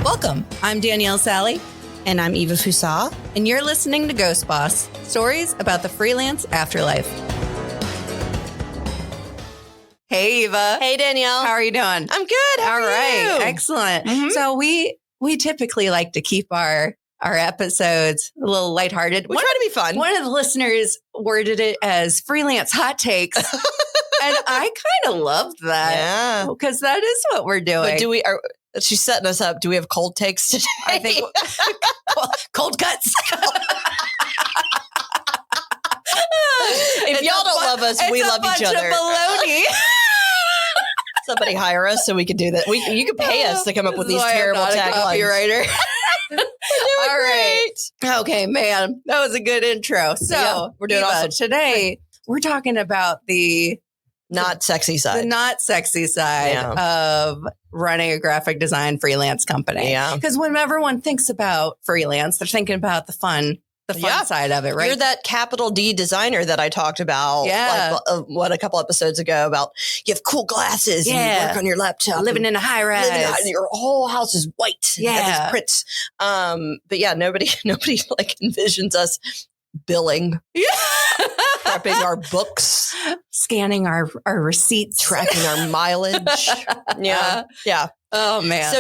Welcome. I'm Danielle Sally. And I'm Eva Fusa. And you're listening to Ghost Boss, stories about the freelance afterlife. Hey, Eva. Hey, Danielle. How are you doing? I'm good. How are you? Excellent. Mm-hmm. So we typically like to keep our episodes a little lighthearted. We try to be fun. One of the listeners worded it as freelance hot takes. And I kind of loved that. Yeah. Because that is what we're doing. But she's setting us up. Do we have cold takes today? I think cold cuts. If y'all don't love us, we love each other. Baloney. Somebody hire us so we can do that. You can pay us to come up with these terrible taglines. Copywriter. All right. Okay, man. That was a good intro. So we're doing awesome. Today, we're talking about the not sexy side. The not sexy side of running a graphic design freelance company. Yeah. Because when everyone thinks about freelance, they're thinking about the fun side of it, right? You're that capital D designer that I talked about a couple episodes ago about you have cool glasses and you work on your laptop. Living in a high rise. And your whole house is white. Yeah. These prints. But yeah, nobody like envisions us billing. Yeah. Prepping our books. Scanning our receipts. Tracking our mileage. Yeah. Oh, man. So,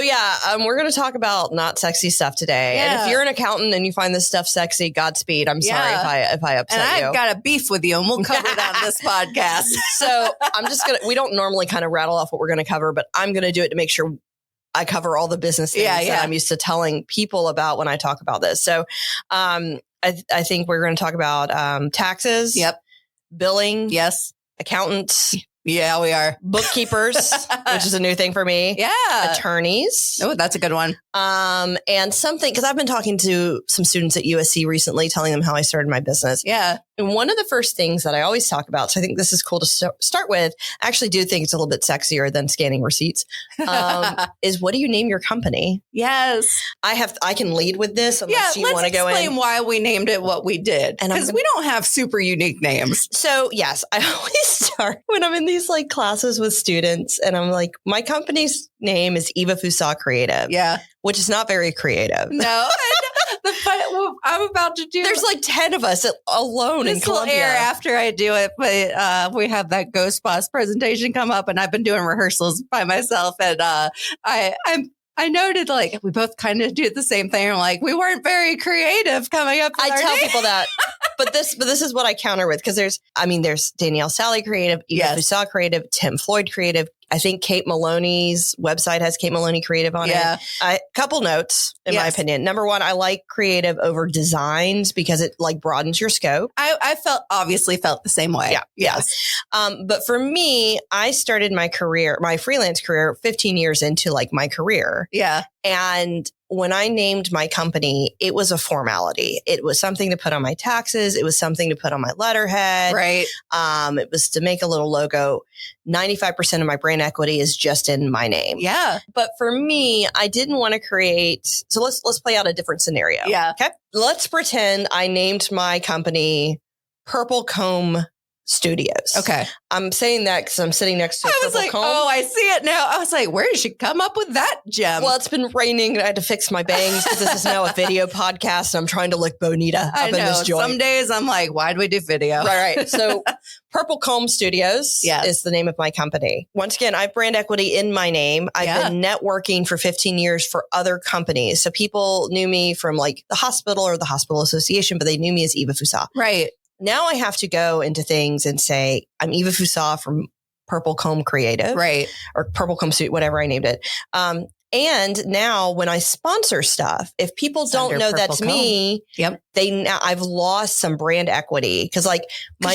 we're going to talk about not sexy stuff today. Yeah. And if you're an accountant and you find this stuff sexy, Godspeed. I'm sorry if I upset you. And I've got a beef with you, and we'll cover it on this podcast. So we don't normally kind of rattle off what we're going to cover, but I'm going to do it to make sure I cover all the business things that I'm used to telling people about when I talk about this. So, I think we're going to talk about taxes. Yep. Billing. Yes. Accountants. Yeah, we are. Bookkeepers, which is a new thing for me. Yeah. Attorneys. Oh, that's a good one. And something, because I've been talking to some students at USC recently, telling them how I started my business. Yeah. And one of the first things that I always talk about, so I think this is cool to start with, I actually do think it's a little bit sexier than scanning receipts, is what do you name your company? Yes. I can lead with this unless you want to go in. Let's explain why we named it what we did. Because we don't have super unique names. So yes, I always start when I'm in these like classes with students and I'm like, my company's name is Eva Fusa Creative. Yeah. Which is not very creative. No. I'm about to do. There's like 10 of us alone in Columbia. This will air after I do it, but we have that Ghost Boss presentation come up, and I've been doing rehearsals by myself, and I noted like we both kind of do the same thing. I'm like, we weren't very creative coming up. I tell people that, but this is what I counter with because there's Danielle Sally Creative, Eva Fusa Creative, Tim Floyd Creative. I think Kate Maloney's website has Kate Maloney Creative on it. Couple notes, in my opinion. Number one, I like creative over designs because it like broadens your scope. I obviously felt the same way. Yeah. Yes. But for me, I started my freelance career 15 years into like my career. Yeah. And when I named my company, it was a formality. It was something to put on my taxes. It was something to put on my letterhead. Right. It was to make a little logo. 95% of my brand equity is just in my name. Yeah. But for me, I didn't want to create. So let's play out a different scenario. Yeah. Okay. Let's pretend I named my company Purple Comb Studios. Okay. I'm saying that because I'm sitting next to Purple Comb. Oh, I see it now. I was like, where did she come up with that gem? Well, it's been raining and I had to fix my bangs because this is now a video podcast and I'm trying to look bonita up in this joint. Some days I'm like, why do we do video? Right. So Purple Comb Studios is the name of my company. Once again, I have brand equity in my name. I've been networking for 15 years for other companies. So people knew me from like the hospital or the hospital association, but they knew me as Eva Fusa. Right. Now I have to go into things and say, I'm Eva Fusa from Purple Comb Creative. Right. Or Purple Comb Suit, whatever I named it. And now when I sponsor stuff, if people don't know that's me, I've lost some brand equity because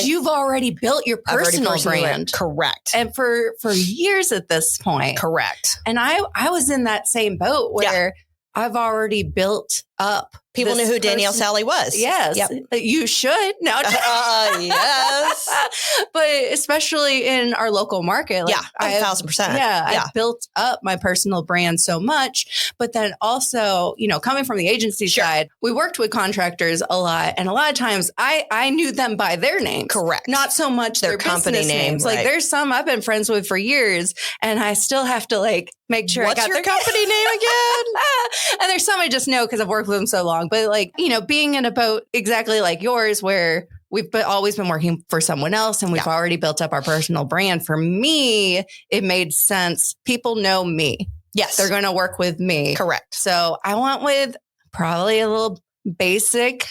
you've already built your personal brand. Correct. And for years at this point. Correct. And I was in that same boat where I've already built up. People knew who Danielle Sally was. Yes. Yep. You should. No. Yes. But especially in our local market, like 1,000%. I've built up my personal brand so much. But then also, coming from the agency side, we worked with contractors a lot. And a lot of times I knew them by their names. Correct. Not so much their company names. Right. Like there's some I've been friends with for years and I still have to make sure What's I got your their company name again? And there's some I just know because I've worked with them so long. But being in a boat exactly like yours where we've always been working for someone else and we've already built up our personal brand. For me, it made sense. People know me. Yes. They're going to work with me. Correct. So I went with probably a little basic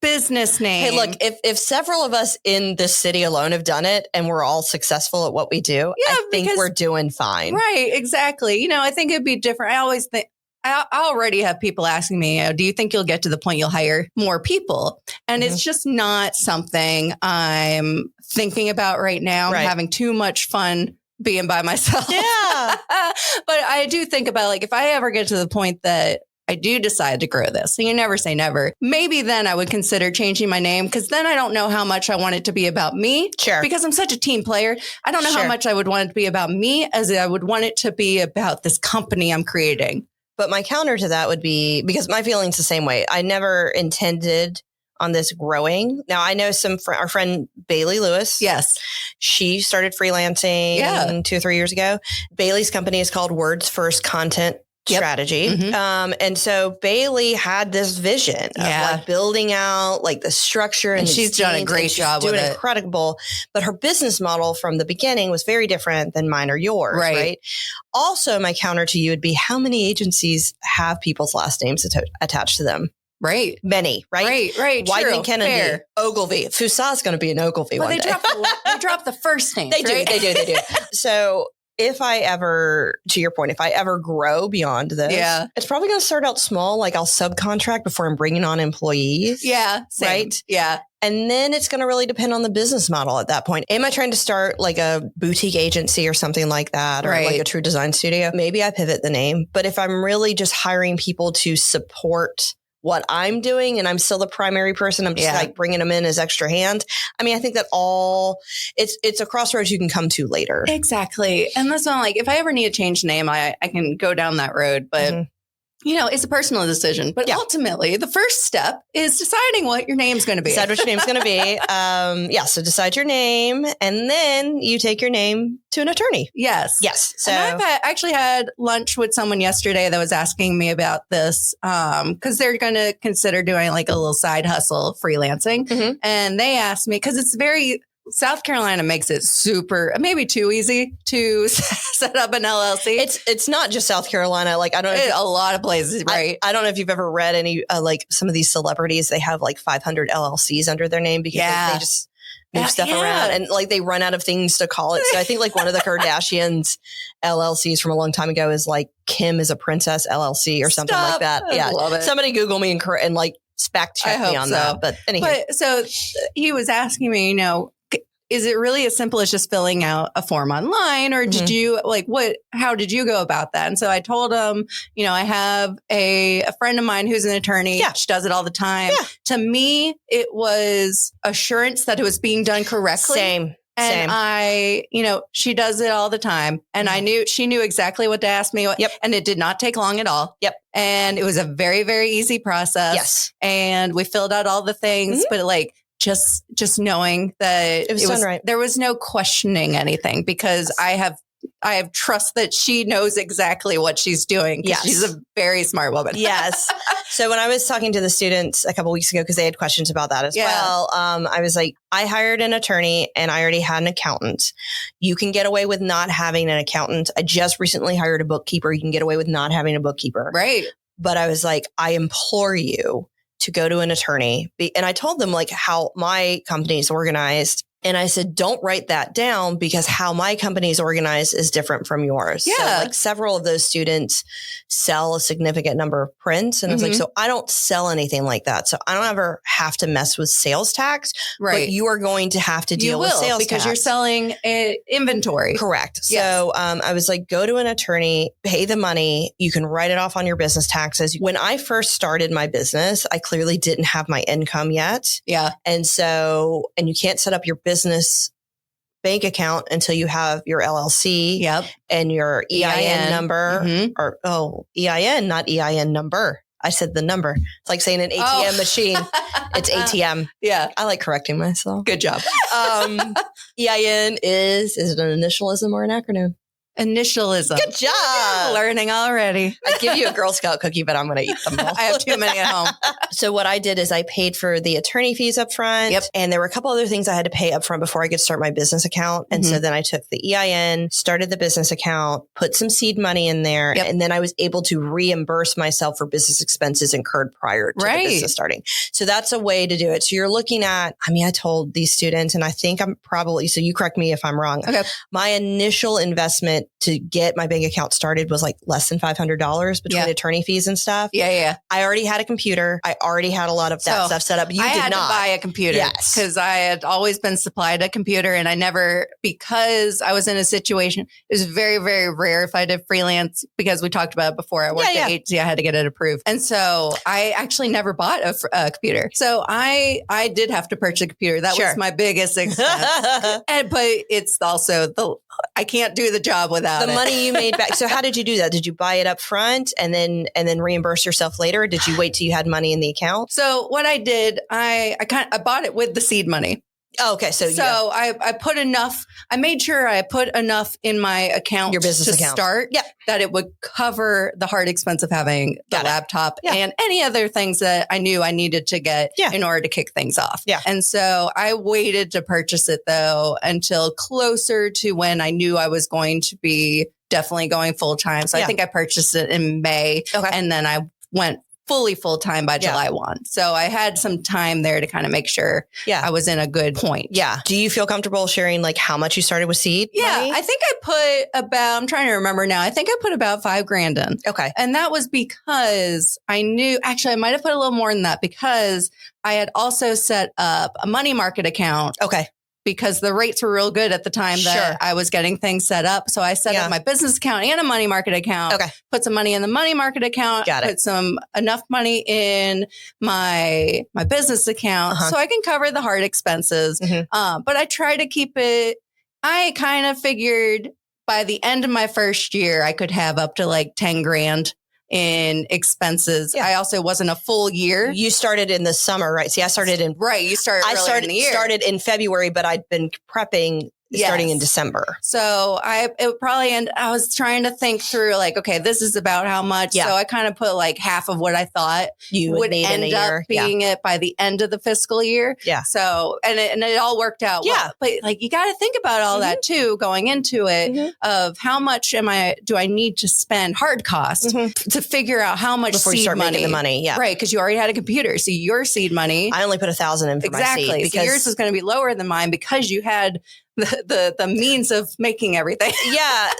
business name. Hey, look, if several of us in this city alone have done it and we're all successful at what we do, I think we're doing fine. Right. Exactly. I think it'd be different. I always think, I already have people asking me, do you think you'll get to the point you'll hire more people? And it's just not something I'm thinking about right now. Right. I'm having too much fun being by myself. Yeah. But I do think about if I ever get to the point that I do decide to grow this, and you never say never, maybe then I would consider changing my name because then I don't know how much I want it to be about me. Sure. Because I'm such a team player. I don't know how much I would want it to be about me as I would want it to be about this company I'm creating. But my counter to that would be, because my feeling's the same way. I never intended on this growing. Now, I know our friend Bailey Lewis. Yes. She started freelancing 2 or 3 years ago. Bailey's company is called Words First Content Strategy. Mm-hmm. And so Bailey had this vision of building out the structure. And she's done a great job with it. Doing incredible. But her business model from the beginning was very different than mine or yours. Right. Also, my counter to you would be, how many agencies have people's last names attached to them? Right. Many, right? Right. Wyden Kennedy, Ogilvy. Fusa is going to be an Ogilvy one day. They drop the first name. They do. So if I ever, to your point, if I ever grow beyond this, it's probably going to start out small. I'll subcontract before I'm bringing on employees. Yeah. Same. Right. Yeah. And then it's going to really depend on the business model at that point. Am I trying to start a boutique agency or something like that, or a true design studio? Maybe I pivot the name. But if I'm really just hiring people to support what I'm doing and I'm still the primary person, I'm just bringing them in as extra hands. I mean, I think that it's a crossroads you can come to later. Exactly. And that's why if I ever need to change the name, I can go down that road. But it's a personal decision. But ultimately, the first step is deciding what your name's going to be. Decide what your name's going to be. So decide your name, and then you take your name to an attorney. Yes. So and I've actually had lunch with someone yesterday that was asking me about this because they're going to consider doing a little side hustle freelancing. And they asked me, because it's South Carolina makes it super, maybe too easy to set up an LLC. It's not just South Carolina. I don't know. A lot of places, right? I don't know if you've ever read any, some of these celebrities, they have 500 LLCs under their name because they just move stuff around and they run out of things to call it. So I think one of the Kardashians LLCs from a long time ago is Kim is a Princess LLC or something like that. I love it. Somebody Google me and fact check me on that. But anyway. So he was asking me, is it really as simple as just filling out a form online, or did you how did you go about that? And so I told him, I have a friend of mine who's an attorney. She does it all the time. To me, it was assurance that it was being done correctly. Same. And she does it all the time. And she knew exactly what to ask me. And it did not take long at all. And it was a very, very easy process. Yes. And we filled out all the things, but just knowing that it was done right. There was no questioning anything because I have trust that she knows exactly what she's doing. She's a very smart woman. Yes. So when I was talking to the students a couple of weeks ago, because they had questions about that as well, I was like, I hired an attorney and I already had an accountant. You can get away with not having an accountant. I just recently hired a bookkeeper. You can get away with not having a bookkeeper. Right. But I was like, I implore you to go to an attorney. And I told them how my company is organized. And I said, don't write that down because how my company is organized is different from yours. Yeah. So several of those students sell a significant number of prints. And I was so I don't sell anything like that. So I don't ever have to mess with sales tax. Right. But you are going to have to deal with sales because tax. You're selling inventory. Correct. So I was like, go to an attorney, pay the money. You can write it off on your business taxes. When I first started my business, I clearly didn't have my income yet. Yeah. And you can't set up your business bank account until you have your LLC and your EIN number or EIN, not EIN number. I said the number. It's like saying an ATM machine. It's ATM. Yeah. I like correcting myself. Good job. EIN is it an initialism or an acronym? Initialism. Good job. Learning already. I'd give you a Girl Scout cookie, but I'm going to eat them all. I have too many at home. So what I did is I paid for the attorney fees up front. Yep. And there were a couple other things I had to pay up front before I could start my business account. And so then I took the EIN, started the business account, put some seed money in there. Yep. And then I was able to reimburse myself for business expenses incurred prior to the business starting. So that's a way to do it. So you're looking at, I told these students, and I think I'm probably, so you correct me if I'm wrong. Okay. My initial investment to get my bank account started was like less than $500 between attorney fees and stuff. Yeah. I already had a computer. I already had a lot of that stuff set up. You I did had not to buy a computer because I had always been supplied a computer, and I never, because I was in a situation, it was very, very rare if I did freelance, because we talked about it before. I worked at agency, I had to get it approved. And so I actually never bought a computer. So I did have to purchase a computer. That was my biggest expense. But it's also I can't do the job without the money you made back. So how did you do that? Did you buy it up front and then reimburse yourself later? Or did you wait till you had money in the account? So what I did, I bought it with the seed money. Oh, okay. So I put enough, I made sure I put enough in my account, your business account, start that it would cover the hard expense of having the laptop and any other things that I knew I needed to get in order to kick things off. Yeah. And so I waited to purchase it though until closer to when I knew I was going to be definitely going full time. So I think I purchased it in May and then I went fully full-time by July 1. So I had some time there to kind of make sure I was in a good point. Yeah. Do you feel comfortable sharing like how much you started with seed money? I think I put about, I'm trying to remember now. I think I put about $5,000 in. Okay. And that was because I knew, actually I might have put a little more than that because I had also set up a money market account. Okay. Because the rates were real good at the time that I was getting things set up. So I set up my business account and a money market account, put some money in the money market account, put some enough money in my business account so I can cover the hard expenses. But I try to keep it, I kind of figured by the end of my first year, I could have up to like 10 grand in expenses. I also wasn't a full year. You started in the summer, right? See, I started in you started earlier in the year. Started in February, but I'd been prepping starting in December. So it probably I was trying to think through like, okay, this is about how much. So I kind of put like half of what I thought you would need end in a year. up being it by the end of the fiscal year. Yeah. So, and it all worked out well. But like, you got to think about all that too, going into it of how much do I need to spend hard costs to figure out how much before seed you start money. Making the money. Yeah. Right. Cause you already had a computer. So your seed money. I only put $1,000 in for my seed. Because yours is going to be lower than mine because you had the means of making everything.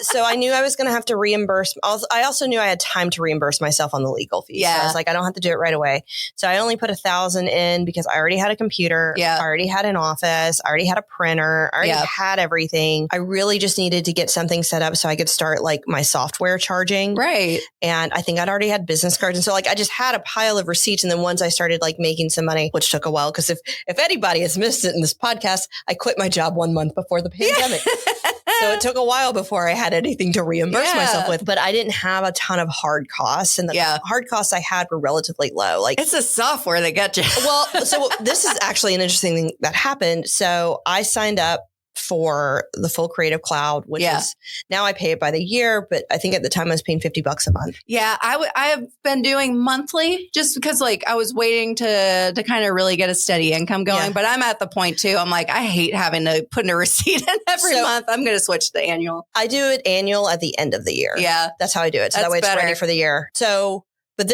So I knew I was going to have to reimburse. I also knew I had time to reimburse myself on the legal fees. So I was like, I don't have to do it right away. So I only put $1,000 in because I already had a computer. I already had an office. I already had a printer. I already had everything. I really just needed to get something set up so I could start like my software charging. Right. And I think I'd already had business cards. And so like I just had a pile of receipts. And then once I started like making some money, which took a while, because if anybody has missed it in this podcast, I quit my job 1 month before the pandemic. So it took a while before I had anything to reimburse myself with, but I didn't have a ton of hard costs, and the hard costs I had were relatively low. Like it's the software that got you. Well, so this is actually an interesting thing that happened. So I signed up for the full Creative Cloud, which is now I pay it by the year, but I think at the time I was paying $50 a month. Yeah, I have been doing monthly just because like I was waiting to kind of really get a steady income going. But I'm at the point too. I'm like, I hate having to put in a receipt in every month. I'm going to switch to annual. I do it annual at the end of the year. Yeah, that's how I do it. So that way it's ready for the year. So, but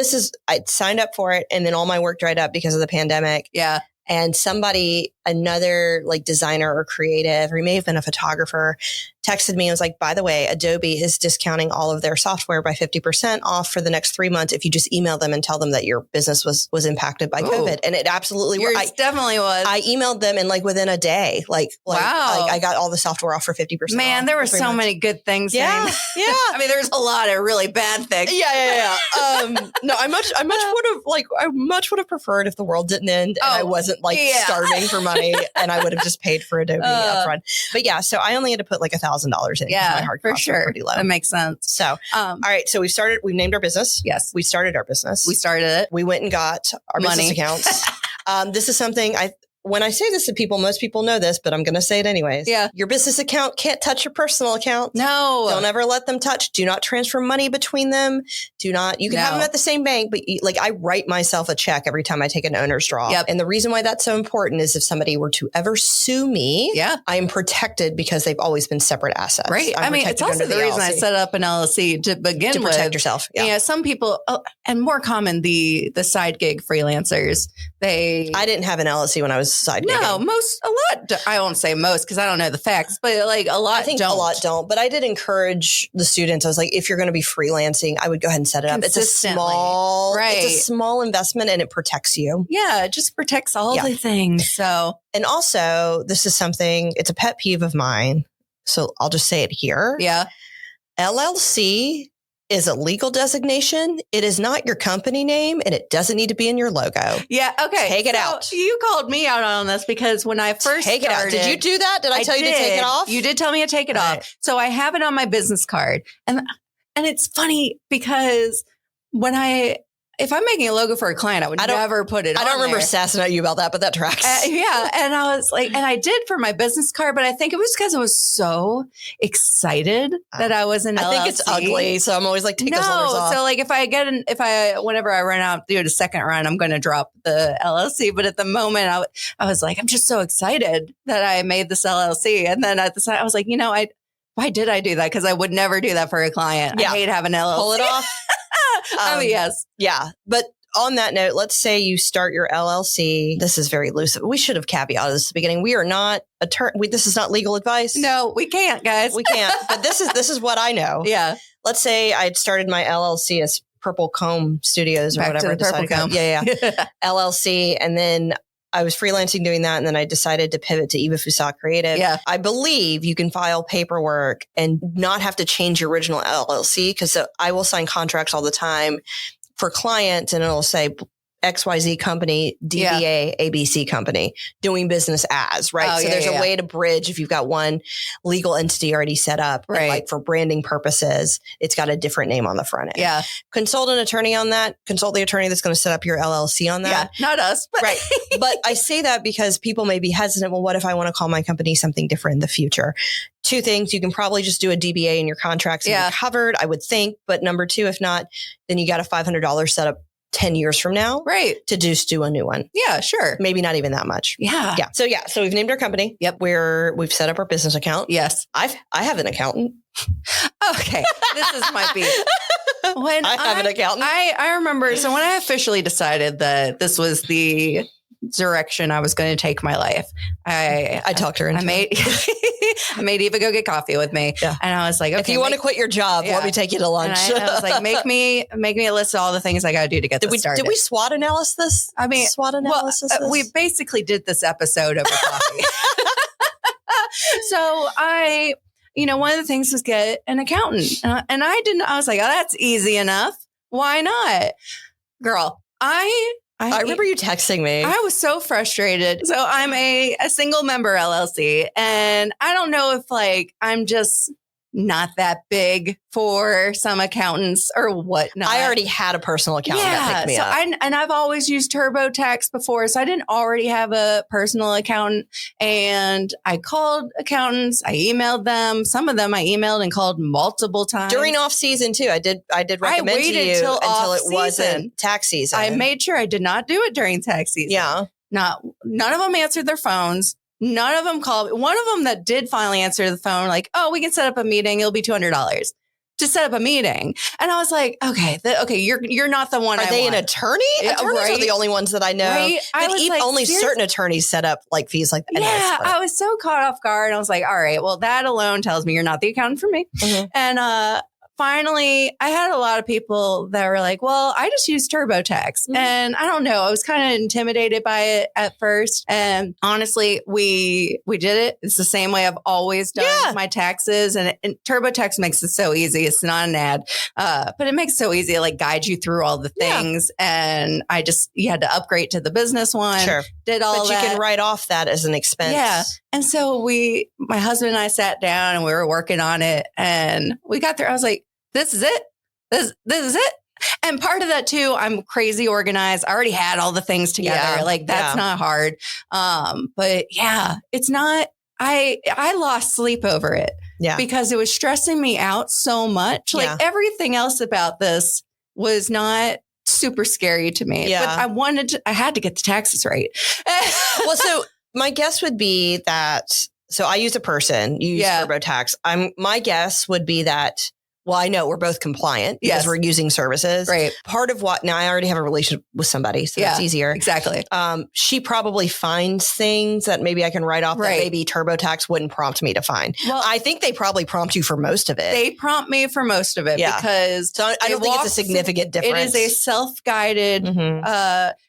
I signed up for it, and then all my work dried up because of the pandemic. Yeah. And another like designer or creative, or he may have been a photographer, texted me and was like, by the way, Adobe is discounting all of their software by 50% off for the next 3 months if you just email them and tell them that your business was impacted by COVID. And it absolutely definitely was. I emailed them, and like within a day, like I got all the software off for 50%. Man, there were so many good things. Yeah. I mean, there's a lot of really bad things. Yeah. No, I much would have preferred if the world didn't end and I wasn't like starving for money. money and I would have just paid for Adobe upfront. But yeah, so I only had to put like $1,000 in. Yeah, my hard for costs were sure. pretty low. That makes sense. So, all right. So we've named our business. Yes. We started our business. We started it. We went and got our Money. business accounts. This is something when I say this to people, most people know this, but I'm going to say it anyways. Yeah. Your business account can't touch your personal account. No. Don't ever let them touch. Do not transfer money between them. You can have them at the same bank, but I write myself a check every time I take an owner's draw. Yep. And the reason why that's so important is if somebody were to ever sue me, I am protected because they've always been separate assets. Right. I mean, it's also the reason I set up an LLC to begin with. To protect yourself. Yeah. Some people, and more common, the side gig freelancers, I didn't have an LLC when I was side gigging. No, a lot. I won't say most because I don't know the facts, but like a lot. I think a lot don't. But I did encourage the students. I was like, if you're going to be freelancing, I would go ahead and set it up. It's a small investment, and it protects you. Yeah, it just protects all the things. So, and also, this is something. It's a pet peeve of mine. So I'll just say it here. Yeah, LLC is a legal designation. It is not your company name, and it doesn't need to be in your logo. Yeah. Okay. Take it out. You called me out on this because when I first started, it out. Did you do that? Did I tell you to take it off? You did tell me to take it off. So I have it on my business card, and it's funny because if I'm making a logo for a client, I would never put it on. I don't remember sassing at you about that, but that tracks. Yeah. And I was like, and I did for my business card, but I think it was because I was so excited that I was an LLC. I think it's ugly. So I'm always like, take those letters off. So like whenever I run out, do the second run, I'm going to drop the LLC. But at the moment I was like, I'm just so excited that I made this LLC. And then at the time I was like, why did I do that? Because I would never do that for a client. I hate having LLC. Pull it off. Yes. Yeah. But on that note, let's say you start your LLC. This is very loose. We should have caveated this at the beginning. We are not this is not legal advice. No, we can't, guys. We can't. But this is what I know. Yeah. Let's say I'd started my LLC as Purple Comb Studios or whatever. Purple Comb. Yeah. LLC. And then I was freelancing doing that. And then I decided to pivot to Eva Creative. Yeah. I believe you can file paperwork and not have to change your original LLC because I will sign contracts all the time for clients and it'll say XYZ company, DBA, ABC company, doing business as, right? So there's a way to bridge if you've got one legal entity already set up, right? Like for branding purposes, it's got a different name on the front end. Yeah. Consult an attorney on that. Consult the attorney that's going to set up your LLC on that. Yeah, not us. But right. But I say that because people may be hesitant. Well, what if I want to call my company something different in the future? Two things. You can probably just do a DBA in your contracts and you're covered, I would think. But number two, if not, then you got a $500 setup 10 years from now, right? To just do a new one. Yeah, sure. Maybe not even that much. Yeah. Yeah. So we've named our company. Yep. We've set up our business account. Yes. I have an accountant. Okay. Might be when I have an accountant. I remember. So when I officially decided that this was the direction I was going to take my life, I talked her into I made Eva go get coffee with me. Yeah. And I was like, okay, if you want to quit your job, let me take you to lunch. And I was like, make me a list of all the things I got to do to get this started. Did we SWOT analysis this? I mean, SWOT analysis this? We basically did this episode over coffee. So one of the things was get an accountant. And I was like, oh, that's easy enough. Why not? Girl, I remember you texting me. I was so frustrated. So I'm a single member LLC, and I don't know if I'm just not that big for some accountants or whatnot. I already had a personal accountant that picked me up. And I've always used TurboTax before, so I didn't already have a personal accountant. And I called accountants. I emailed them. Some of them I emailed and called multiple times. During off season too. I did recommend to you until it wasn't tax season. I made sure I did not do it during tax season. Yeah. None of them answered their phones. None of them called. One of them that did finally answer the phone, like, oh, we can set up a meeting. It'll be $200 to set up a meeting. And I was like, okay, you're not the one. Are they an attorney? Attorneys are the only ones that I know. Right? Only certain attorneys set up fees like that. Yeah, I was so caught off guard. I was like, all right, well, that alone tells me you're not the accountant for me. Mm-hmm. And finally, I had a lot of people that were like, well, I just use TurboTax. And I don't know, I was kind of intimidated by it at first. And honestly, we did it. It's the same way I've always done my taxes. And TurboTax makes it so easy. It's not an ad, but it makes it so easy to like guide you through all the things. And you had to upgrade to the business one. Sure. Did all that. But you can write off that as an expense. Yeah. And so my husband and I sat down and we were working on it and we got there. I was like, this is it. This is it. And part of that too, I'm crazy organized. I already had all the things together. That's not hard. But yeah, it's not, I lost sleep over it because it was stressing me out so much. Like everything else about this was not super scary to me, but I had to get the taxes right. Well, so my guess would be that, so I use a person, you use TurboTax. My guess would be that, well, I know we're both compliant because we're using services. Right. Part of now I already have a relationship with somebody, so it's easier. Exactly. She probably finds things that maybe I can write off that maybe TurboTax wouldn't prompt me to find. Well, I think they probably prompt you for most of it. They prompt me for most of it because so I don't think it's a significant difference. It is a self-guided.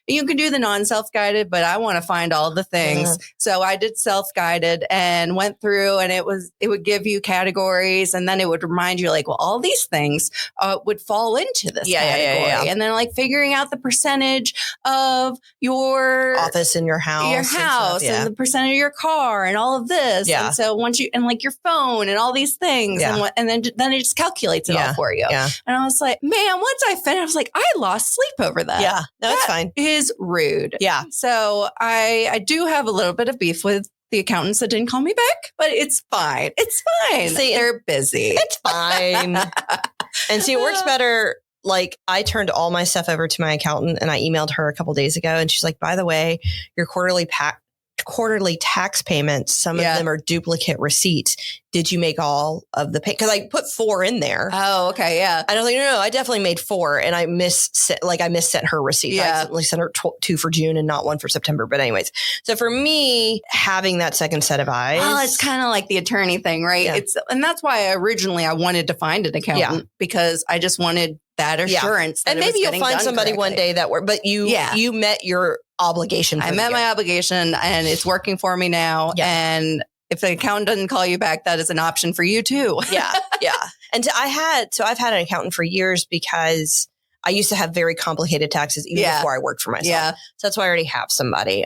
You can do the non-self-guided, but I want to find all the things. So I did self-guided and went through, and it would give you categories, and then it would remind you like, well, all these things would fall into this category. And then like figuring out the percentage of your office in your house, and the percentage of your car and all of this. And so once you, and like your phone and all these things, and then it just calculates it all for you. And I was like, man, once I finished, I was like, I lost sleep over that. Yeah, no, that's fine. Is rude. Yeah. So I do have a little bit of beef with the accountants that didn't call me back, but it's fine. It's fine. See, they're busy. It's fine. And see, it works better. Like I turned all my stuff over to my accountant and I emailed her a couple of days ago and she's like, by the way, your quarterly tax payments, some of them are duplicate receipts. Did you make all of the because I put 4 in there. Oh, okay. Yeah. And I was like, no, I definitely made 4. And I missent her receipt. I accidentally sent her 2 for June and not 1 for September. But anyways, so for me, having that second set of eyes. Well, it's kind of like the attorney thing, right? Yeah. And that's why I wanted to find an accountant because I just wanted that assurance. That and maybe you'll find somebody one day but you met your obligation. I met my obligation and it's working for me now. Yeah. And if the accountant doesn't call you back, that is an option for you too. Yeah. And I've had an accountant for years because I used to have very complicated taxes even before I worked for myself. Yeah. So that's why I already have somebody.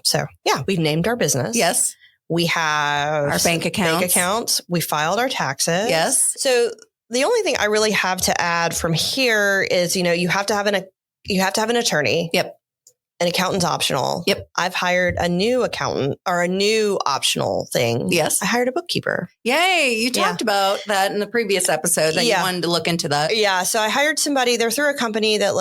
So we've named our business. Yes. We have our bank accounts. We filed our taxes. Yes. So the only thing I really have to add from here is, you have to have an attorney. Yep. An accountant's optional. Yep. I've hired a new accountant or a new optional thing. Yes. I hired a bookkeeper. Yay. You talked about that in the previous episode that you wanted to look into that. Yeah. So I hired somebody. They're through a company that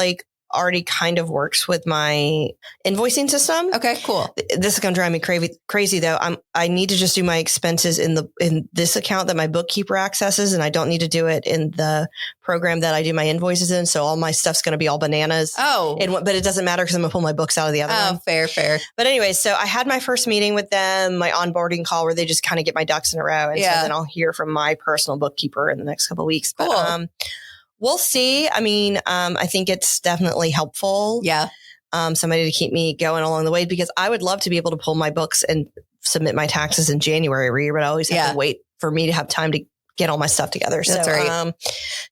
already kind of works with my invoicing system. Okay, cool. This is going to drive me crazy though. I need to just do my expenses in this account that my bookkeeper accesses, and I don't need to do it in the program that I do my invoices in. So all my stuff's going to be all bananas. Oh, but it doesn't matter because I'm going to pull my books out of the other one. Oh, fair. But anyway, so I had my first meeting with them, my onboarding call where they just kind of get my ducks in a row. And so then I'll hear from my personal bookkeeper in the next couple of weeks. Cool. But, we'll see. I mean, I think it's definitely helpful. Yeah. Somebody to keep me going along the way because I would love to be able to pull my books and submit my taxes in January every year, but I always have to wait for me to have time to get all my stuff together. That's right.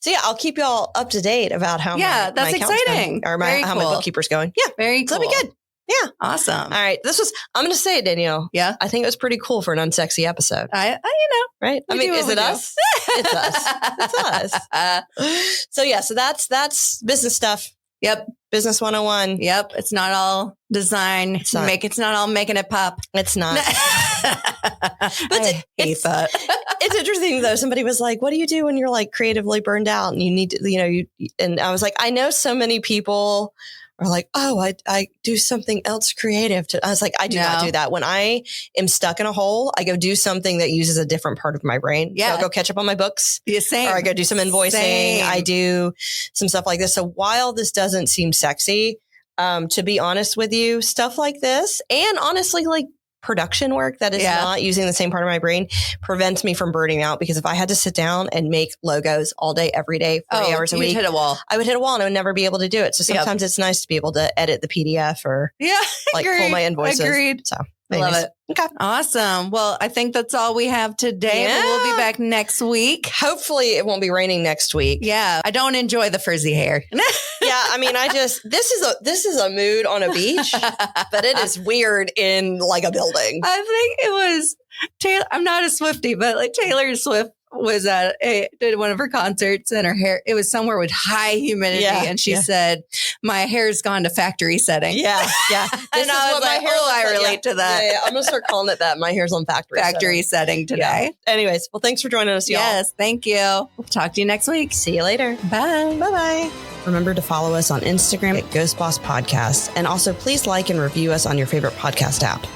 So I'll keep you all up to date about how that's exciting. Or how my bookkeeper's going. Yeah. Very cool. That'll be good. Yeah. Awesome. All right. I'm going to say it, Danielle. Yeah. I think it was pretty cool for an unsexy episode. Right? I mean, is it us? It's us. It's us. So that's business stuff. Yep. Business 101. Yep. It's not all design. It's not all making it pop. It's not. But it's interesting though. Somebody was like, what do you do when you're creatively burned out and you need to, and I was like, I know so many people are like, oh, I do something else creative. I was like, I do not do that. When I am stuck in a hole, I go do something that uses a different part of my brain. Yeah. So I'll go catch up on my books. Same. Or I go do some invoicing. Same. I do some stuff like this. So while this doesn't seem sexy, to be honest with you, stuff like this, and honestly, production work that is not using the same part of my brain prevents me from burning out, because if I had to sit down and make logos all day, every day, 40 hours a week, hit a wall. I would hit a wall and I would never be able to do it. So sometimes it's nice to be able to edit the PDF or like pull my invoices. Agreed. So love it. Okay. Awesome. Well, I think that's all we have today. But we'll be back next week. Hopefully it won't be raining next week. Yeah. I don't enjoy the frizzy hair. I mean, this is a mood on a beach, but it is weird in like a building. I think it was Taylor. I'm not a Swiftie, but like Taylor Swift was did one of her concerts, and her hair, it was somewhere with high humidity. And she said, my hair's gone to factory setting. Yeah. This and I was like, I relate to that. Yeah. I'm going to start calling it that. My hair's on factory setting today. Yeah. Anyways, well, thanks for joining us, y'all. Yes. Thank you. We'll talk to you next week. See you later. Bye. Bye-bye. Remember to follow us on Instagram at Ghost Boss Podcast. And also please like and review us on your favorite podcast app.